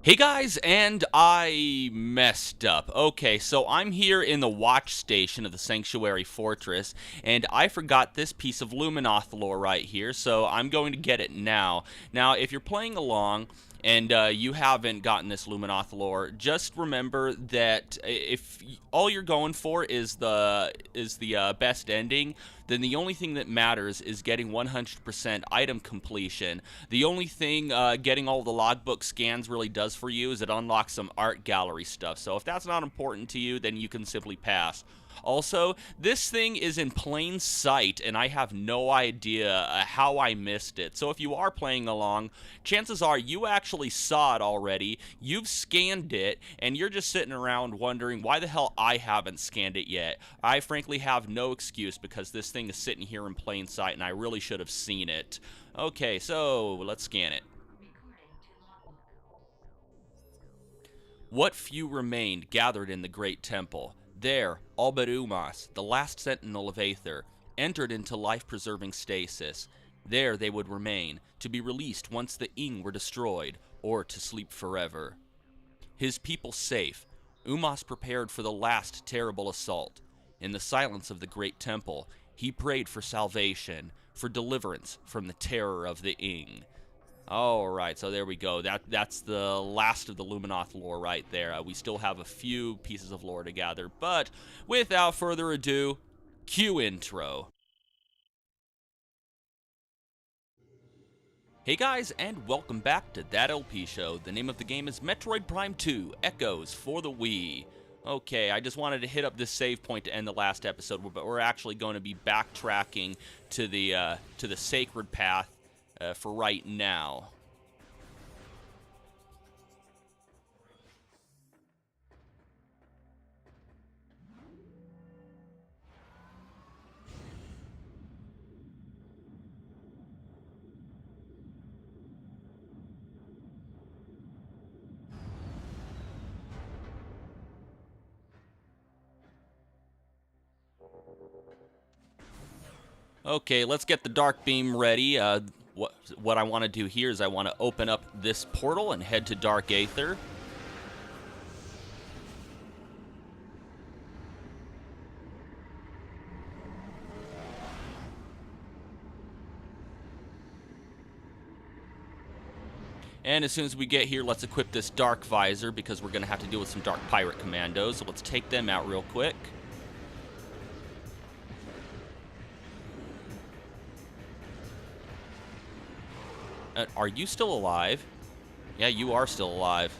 Hey guys, and I messed up. Okay, so I'm here in the watch station of the Sanctuary Fortress, and I forgot this piece of Luminoth lore right here, so I'm going to get it now. Now, if you're playing along and you haven't gotten this Luminoth lore, just remember that if all you're going for is the best ending, then the only thing that matters is getting 100% item completion. The only thing getting all the logbook scans really does for you is it unlocks some art gallery stuff. So if that's not important to you, then you can simply pass. Also, this thing is in plain sight, and I have no idea how I missed it. So if you are playing along, chances are you actually saw it already, you've scanned it, and you're just sitting around wondering why the hell I haven't scanned it yet. I frankly have no excuse because this thing is sitting here in plain sight, and I really should have seen it. Okay, so let's scan it. What few remained gathered in the great temple. There, all but Umas, the last sentinel of Aether, entered into life-preserving stasis. There they would remain, to be released once the Ing were destroyed, or to sleep forever. His people safe, Umas prepared for the last terrible assault. In the silence of the great temple, he prayed for salvation, for deliverance from the terror of the Ing. Alright, so there we go. That's the last of the Luminoth lore right there. We still have a few pieces of lore to gather, but without further ado, cue intro. Hey guys, and welcome back to That LP Show. The name of the game is Metroid Prime 2 Echoes for the Wii. Okay, I just wanted to hit up this save point to end the last episode, but we're actually going to be backtracking to the sacred path for right now. Okay, let's get the dark beam ready. What I want to do here is I want to open up this portal and head to Dark Aether. And as soon as we get here, let's equip this Dark Visor because we're going to have to deal with some Dark Pirate Commandos. So let's take them out real quick. Are you still alive? Yeah, you are still alive.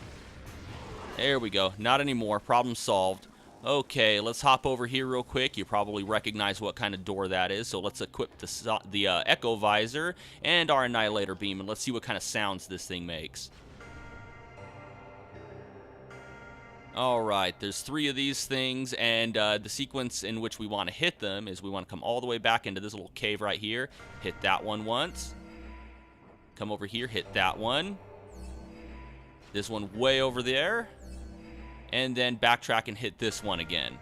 There we go. Not anymore. Problem solved. Okay, let's hop over here real quick. You probably recognize what kind of door that is. So let's equip the Echo Visor and our Annihilator Beam, and let's see what kind of sounds this thing makes. Alright, there's 3 of these things, and the sequence in which we want to hit them is we want to come all the way back into this little cave right here, hit that one once, come over here, hit that one, this one way over there, and then backtrack and hit this one again.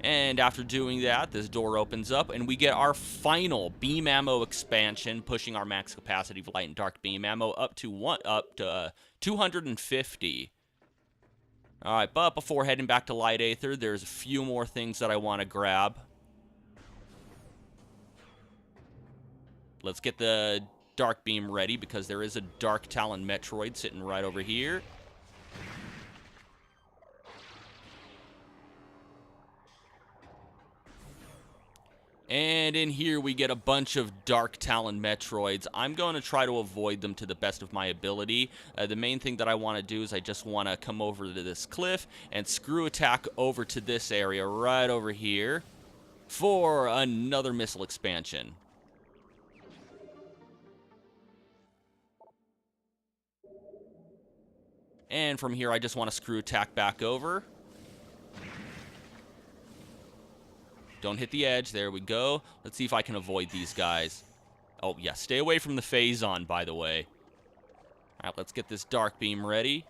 And after doing that, this door opens up, and we get our final beam ammo expansion, pushing our max capacity of light and dark beam ammo up to 250. Alright, but before heading back to Light Aether, there's a few more things that I want to grab. Let's get the Dark Beam ready, because there is a Dark Talon Metroid sitting right over here. And in here we get a bunch of Dark Talon Metroids. I'm going to try to avoid them to the best of my ability. The main thing that I want to do is I just want to come over to this cliff and screw attack over to this area right over here for another missile expansion. And from here I just want to screw attack back over. Don't hit the edge. There we go. Let's see if I can avoid these guys. Oh, yeah. Stay away from the Phazon, by the way. All right, let's get this Dark Beam ready.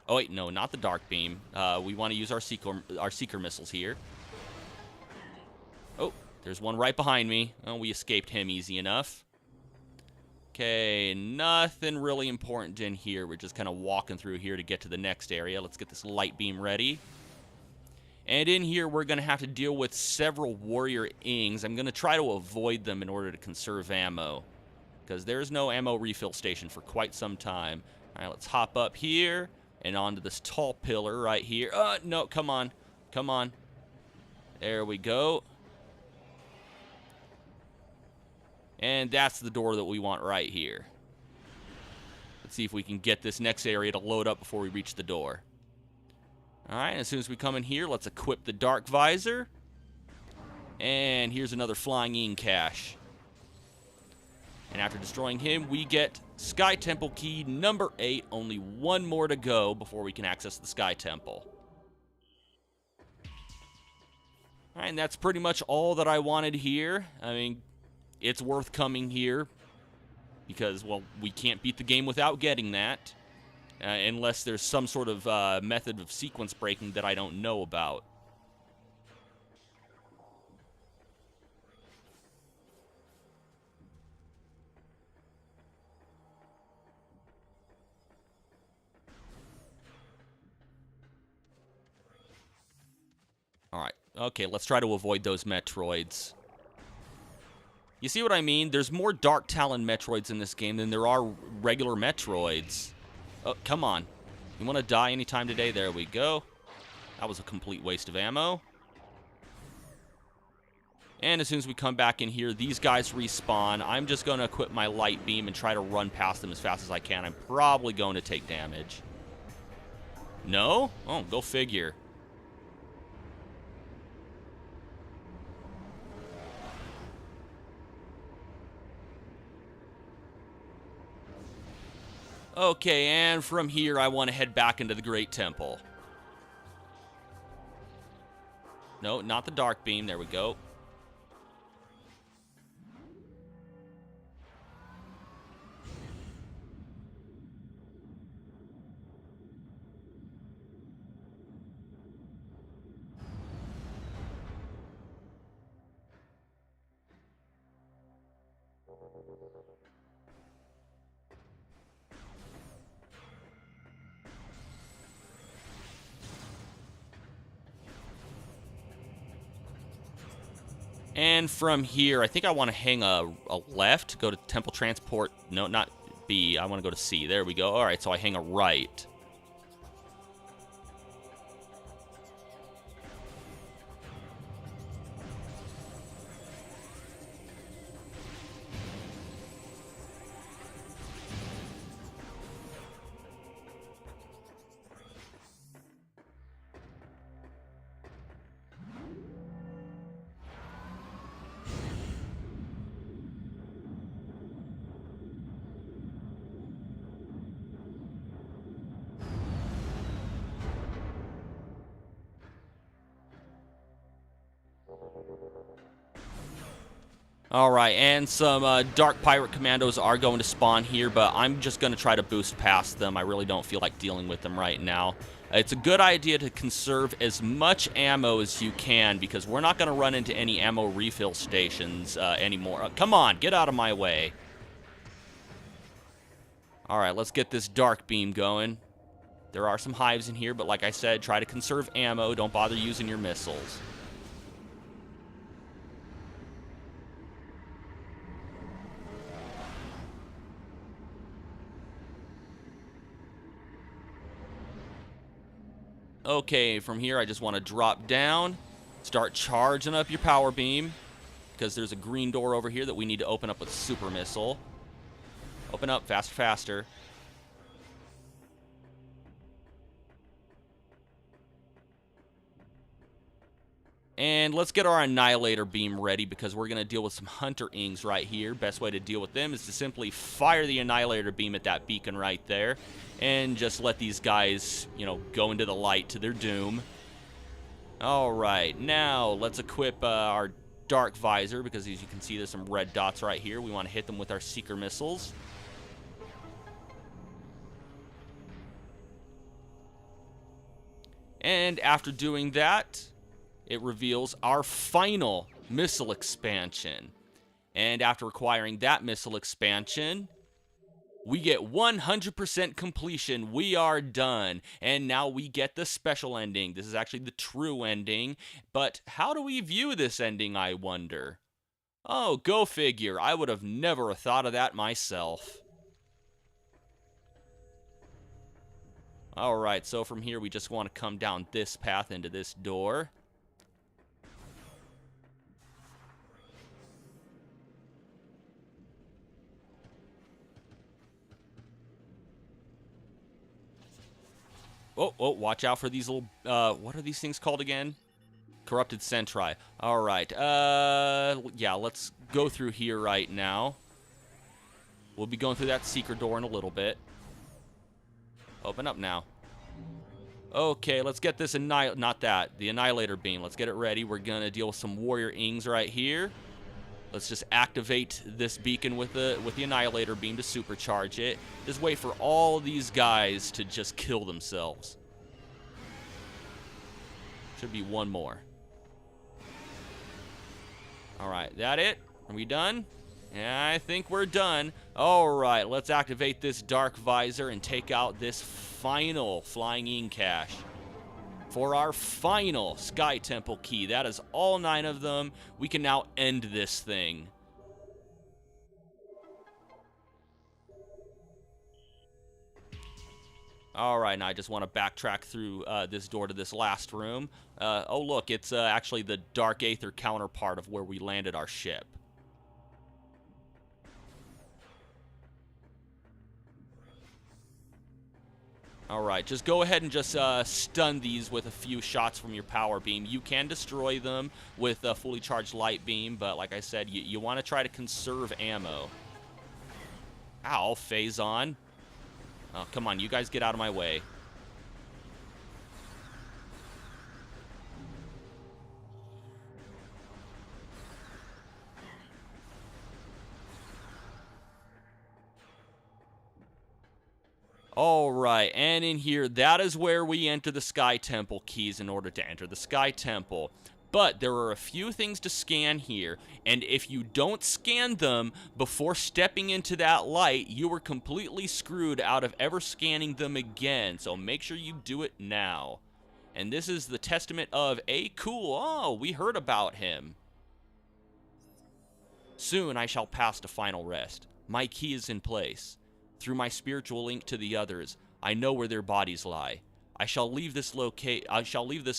Oh, wait. No, not the Dark Beam. We want to use our Seeker missiles here. Oh, there's one right behind me. Oh, we escaped him easy enough. Okay, nothing really important in here. We're just kind of walking through here to get to the next area. Let's get this light beam ready. And in here, we're going to have to deal with several warrior ings. I'm going to try to avoid them in order to conserve ammo, because there's no ammo refill station for quite some time. All right, let's hop up here and onto this tall pillar right here. No, come on. Come on. There we go. And that's the door that we want right here. Let's see if we can get this next area to load up before we reach the door. Alright, as soon as we come in here, let's equip the Dark Visor. And here's another Flying Ing cache. And after destroying him, we get Sky Temple Key number 8. Only one more to go before we can access the Sky Temple. Alright, and that's pretty much all that I wanted here. I mean, it's worth coming here because, well, we can't beat the game without getting that. Unless there's some sort of method of sequence breaking that I don't know about. Alright, okay, let's try to avoid those Metroids. You see what I mean? There's more Dark Talon Metroids in this game than there are regular Metroids. Oh, come on. You want to die anytime today? There we go. That was a complete waste of ammo. And as soon as we come back in here, these guys respawn. I'm just going to equip my light beam and try to run past them as fast as I can. I'm probably going to take damage. No? Oh, go figure. Okay, and from here, I want to head back into the Great Temple. No, not the Dark Beam. There we go. And from here, I think I want to hang a left, go to Temple Transport. No, not B. I want to go to C. There we go. All right, so I hang a right. Alright, and some Dark Pirate Commandos are going to spawn here, but I'm just going to try to boost past them. I really don't feel like dealing with them right now. It's a good idea to conserve as much ammo as you can, because we're not going to run into any ammo refill stations anymore. Come on, get out of my way. Alright, let's get this Dark Beam going. There are some hives in here, but like I said, try to conserve ammo. Don't bother using your missiles. Okay, from here I just want to drop down, start charging up your power beam, because there's a green door over here that we need to open up with super missile. Open up, faster, faster. And let's get our Annihilator beam ready, because we're going to deal with some Hunter Ings right here. Best way to deal with them is to simply fire the Annihilator beam at that beacon right there, and just let these guys, you know, go into the light to their doom. Alright, now let's equip our Dark Visor, because as you can see, there's some red dots right here. We want to hit them with our Seeker Missiles. And after doing that, it reveals our final missile expansion. And after acquiring that missile expansion, We get 100% completion. We are done. And now we get the special ending. This is actually the true ending. But how do we view this ending, I wonder? Oh, go figure. I would have never thought of that myself. Alright, so from here we just want to come down this path into this door. Oh, watch out for these little, what are these things called again? Corrupted Sentry. Alright, yeah, let's go through here right now. We'll be going through that secret door in a little bit. Open up now. Okay, let's get this the Annihilator Beam. Let's get it ready. We're gonna deal with some Warrior Ings right here. Let's just activate this beacon with the Annihilator Beam to supercharge it. Just wait for all these guys to just kill themselves. Should be one more. Alright, that it? Are we done? Yeah, I think we're done. Alright, let's activate this Dark Visor and take out this final Flying Ing cache. For our final Sky Temple key. That is all 9 of them. We can now end this thing. Alright, now I just want to backtrack through this door to this last room. Oh look, it's actually the Dark Aether counterpart of where we landed our ship. Alright, just go ahead and just stun these with a few shots from your power beam. You can destroy them with a fully charged light beam, but like I said, you want to try to conserve ammo. Ow, Phazon. Oh, come on, you guys get out of my way. Alright, and in here, that is where we enter the Sky Temple keys in order to enter the Sky Temple. But there are a few things to scan here, and if you don't scan them before stepping into that light, you are completely screwed out of ever scanning them again, so make sure you do it now. And this is the testament of A Cool. Oh, we heard about him. Soon I shall pass to final rest. My key is in place. Through my spiritual link to the others, I know where their bodies lie. I shall leave this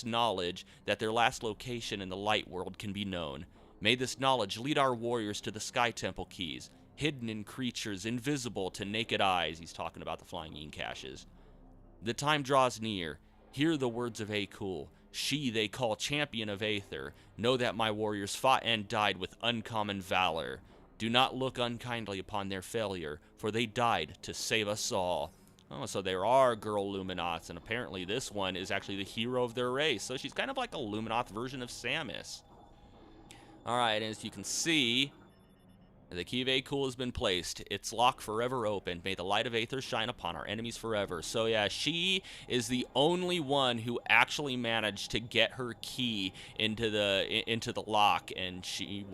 knowledge that their last location in the light world can be known. May this knowledge lead our warriors to the Sky Temple keys, hidden in creatures invisible to naked eyes. He's talking about the Flying Ing caches. The time draws near. Hear the words of A Cool. She they call champion of Aether. Know that my warriors fought and died with uncommon valor. Do not look unkindly upon their failure, for they died to save us all. Oh, so there are girl Luminoths, and apparently this one is actually the hero of their race. So she's kind of like a Luminoth version of Samus. Alright, and as you can see, the key of A Cool has been placed. Its lock forever open. May the light of Aether shine upon our enemies forever. So yeah, she is the only one who actually managed to get her key into the lock, and she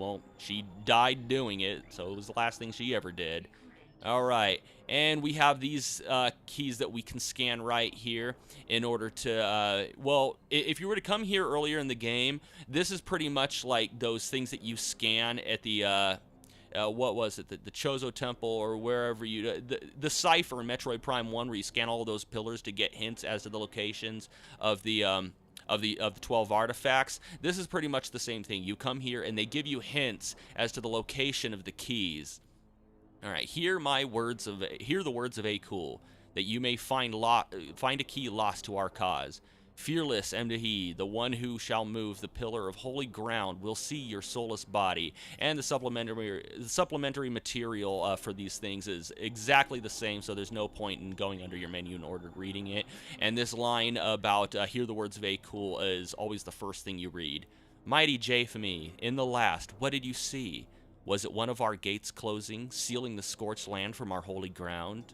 died doing it, so it was the last thing she ever did. Alright, and we have these keys that we can scan right here in order to, well, if you were to come here earlier in the game, this is pretty much like those things that you scan at the, what was it, the Chozo Temple or wherever you, the Cypher in Metroid Prime 1 where you scan all of those pillars to get hints as to the locations of the 12 artifacts. This is pretty much the same thing. You come here and they give you hints as to the location of the keys. Alright, hear the words of A Cool, that you may find a key lost to our cause. Fearless Emdahi, the one who shall move the pillar of holy ground, will see your soulless body. And the supplementary material for these things is exactly the same, so there's no point in going under your menu in order reading it. And this line about hear the words of A Cool is always the first thing you read. Mighty Japhamy, in the last, what did you see? Was it one of our gates closing, sealing the scorched land from our holy ground?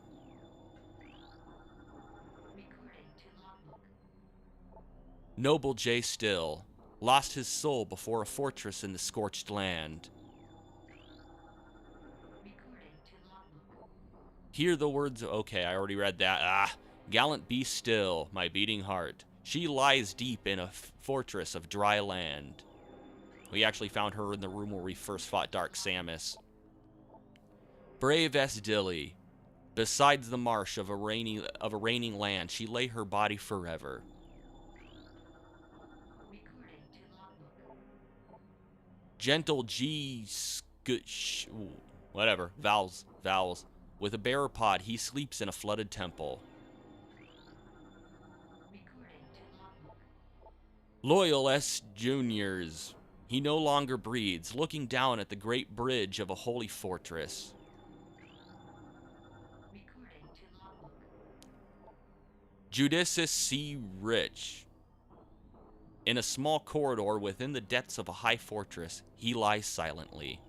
Noble J. Still lost his soul before a fortress in the scorched land. Hear the words. Okay, I already read that. Ah, gallant, be still, my beating heart. She lies deep in a fortress of dry land. We actually found her in the room where we first fought Dark Samus. Brave Esdilly, besides the marsh of a raining land, she lay her body forever. Gentle G. Whatever. Vowels. With a bearer pod, he sleeps in a flooded temple. Loyal S. Juniors. He no longer breathes, looking down at the great bridge of a holy fortress. Judicis C. Rich. In a small corridor within the depths of a high fortress, he lies silently.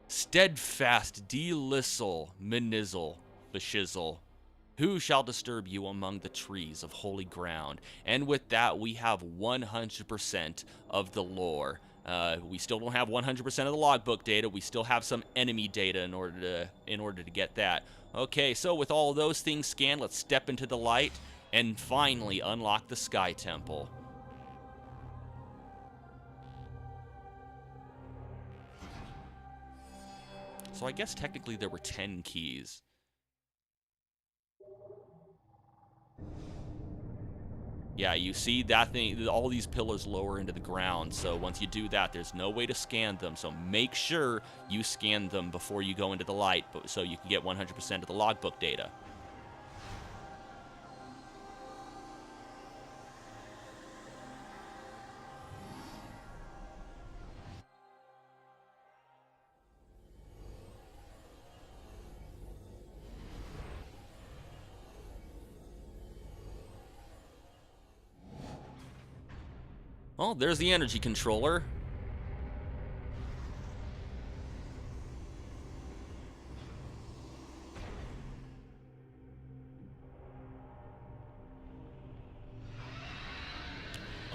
Steadfast Delisle Menizzle Beshizzle. Who shall disturb you among the trees of holy ground? And with that, we have 100% of the lore. We still don't have 100% of the logbook data. We still have some enemy data in order to get that. Okay, so with all those things scanned, let's step into the light and finally unlock the Sky Temple. So I guess technically there were 10 keys. Yeah, you see that thing, all these pillars lower into the ground, so once you do that, there's no way to scan them, so make sure you scan them before you go into the light, so you can get 100% of the logbook data. Well, there's the energy controller.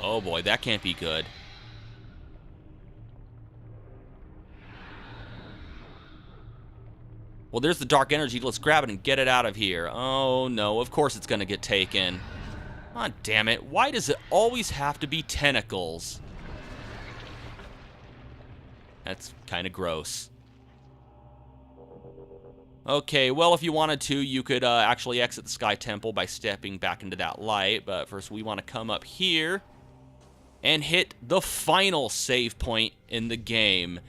Oh boy, that can't be good. Well, there's the dark energy. Let's grab it and get it out of here. Oh no, of course it's gonna get taken. Ah, damn it. Why does it always have to be tentacles? That's kind of gross. Okay, well, if you wanted to, you could actually exit the Sky Temple by stepping back into that light. But first, we want to come up here and hit the final save point in the game.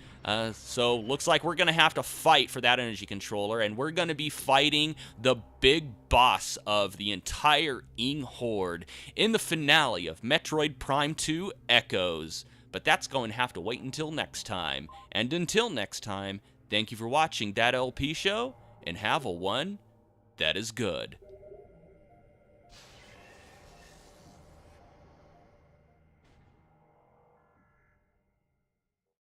So looks like we're going to have to fight for that energy controller, and we're going to be fighting the big boss of the entire Horde in the finale of Metroid Prime 2 Echoes. But that's going to have to wait until next time. And until next time, thank you for watching That LP Show, and have a one that is good.